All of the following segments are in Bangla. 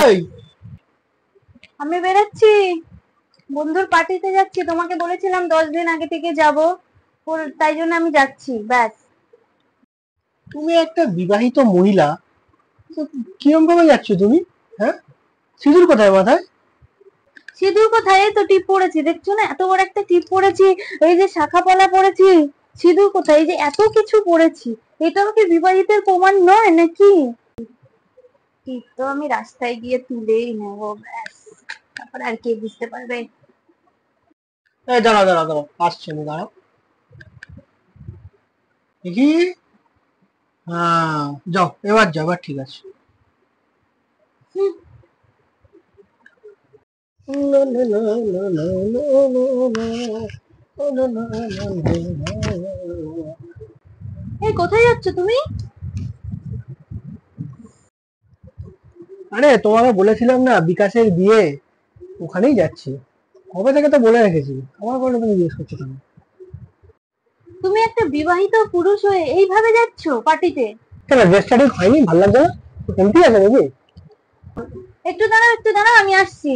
এই আমি বেরোচ্ছি, বন্ধুর পার্টিতে যাচ্ছি। তোমাকে বলেছিলাম 10 দিন আগে থেকে যাব, তাই জন্য আমি যাচ্ছি, ব্যাস। তুমি একটা বিবাহিত মহিলা, তো কিরম ভাবে যাচ্ছ তুমি? হ্যাঁ, সিঁদুর কোথায় মাথায়? সিঁদুর কোথায়? এই তো টিপ পরেছি, দেখছো না? এত বড় একটা টিপ পরেছি, এই যে শাখা পলা পরেছি। সিঁদুর কোথায়? এই যে এত কিছু পরেছি, এটাও কি বিবাহিতের প্রমাণ নয় নাকি? টিপ তো আমি রাস্তায় গিয়ে তুলেই নেবো, ব্যাস। তারপর আর কে বুঝতে পারবে? এই দাঁড়াও দাঁড়াও দাঁড়াও, আসছে আমি, দাঁড়াও দেখি। হ্যাঁ, যাও, এবার যাও, এবার ঠিক আছে। এই কোথায় যাচ্ছ তুমি? আরে তোমাকে বলেছিলাম না বিকাশের বিয়ে, ওখানেই যাচ্ছি। কবে থেকে তো বলে রেখেছি, আমার কোনো তুমি জিজ্ঞেস করছো কেন? তুমি একটা বিবাহিত পুরুষ হয়ে এইভাবে যাচ্ছ পার্টিতে? কেন, ড্রেসটা ঠিক হয়নি? ভালো লাগছে না? কমতি আছে নাকি? একটু দাঁড়াও, একটু দাঁড়াও, আমি আসছি।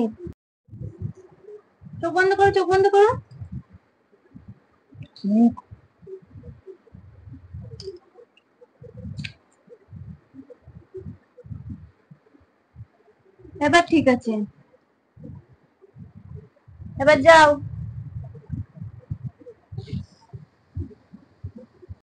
চোখ বন্ধ করো, চোখ বন্ধ করো। কি? এবার ঠিক আছে, এবার যাও।